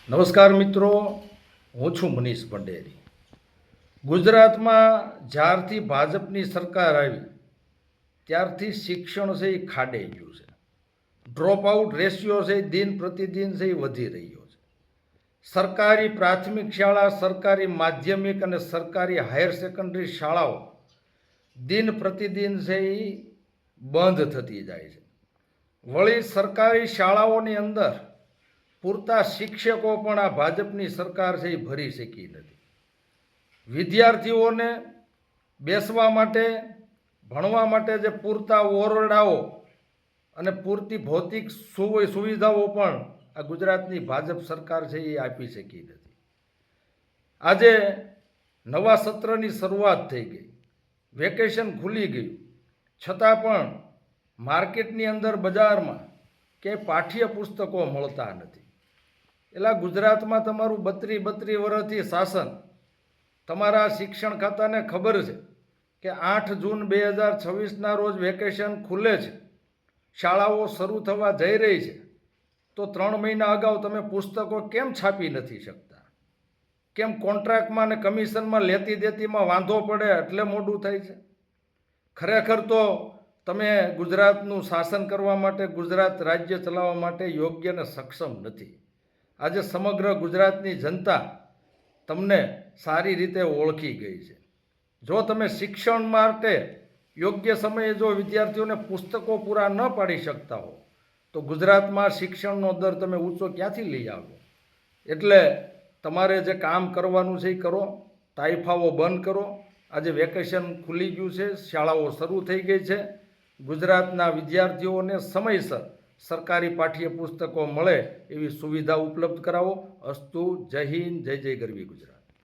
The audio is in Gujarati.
નમસ્કાર મિત્રો, હું છું મનીષ ભંડેરી. ગુજરાતમાં જ્યારથી ભાજપની સરકાર આવી ત્યારથી શિક્ષણ છે એ ખાડે ગયું છે. ડ્રોપ આઉટ રેશિયો છે એ દિન પ્રતિદિન છે એ વધી રહ્યો છે. સરકારી પ્રાથમિક શાળા, સરકારી માધ્યમિક અને સરકારી હાયર સેકન્ડરી શાળાઓ દિન પ્રતિદિન છે એ બંધ થતી જાય છે. વળી સરકારી શાળાઓની અંદર પૂરતા શિક્ષકો પણ આ ભાજપની સરકાર છે એ ભરી શકી નથી. વિદ્યાર્થીઓને બેસવા માટે, ભણવા માટે જે પૂરતા ઓરડાઓ અને પૂરતી ભૌતિક સુવિધાઓ પણ આ ગુજરાતની ભાજપ સરકાર છે એ આપી શકી નથી. આજે નવા સત્રની શરૂઆત થઈ ગઈ, વેકેશન ખુલી ગયું, છતાં પણ માર્કેટની અંદર, બજારમાં કે પાઠ્યપુસ્તકો મળતા નથી. એટલે ગુજરાતમાં તમારું 32 વર્ષથી શાસન, તમારા શિક્ષણ ખાતાને ખબર છે કે 8 જૂન 2026ના રોજ વેકેશન ખુલે છે, શાળાઓ શરૂ થવા જઈ રહી છે, તો 3 મહિના અગાઉ તમે પુસ્તકો કેમ છાપી નથી શકતા? કેમ કોન્ટ્રાક્ટમાં અને કમિશનમાં લેતી દેતીમાં વાંધો પડે એટલે મોડું થાય છે? ખરેખર તો તમે ગુજરાતનું શાસન કરવા માટે, ગુજરાત રાજ્ય ચલાવવા માટે યોગ્ય અને સક્ષમ નથી. આજે સમગ્ર ગુજરાતની જનતા તમને સારી રીતે ઓળખી ગઈ છે. જો તમે શિક્ષણ માટે યોગ્ય સમયે જો વિદ્યાર્થીઓને પુસ્તકો પૂરા ન પાડી શકતા હો તો ગુજરાતમાં શિક્ષણનો દર તમે ઊંચો ક્યાંથી લઈ આવો? એટલે તમારે જે કામ કરવાનું છે એ કરો, તાઇફાઓ બંધ કરો. આજે વેકેશન ખુલી ગયું છે, શાળાઓ શરૂ થઈ ગઈ છે. ગુજરાતના વિદ્યાર્થીઓને સમયસર સરકારી પાઠ્યપુસ્તકો મળે એવી સુવિધા ઉપલબ્ધ કરાવો. અસ્તુ. જય હિન્દ, જય જય ગરવી ગુજરાત.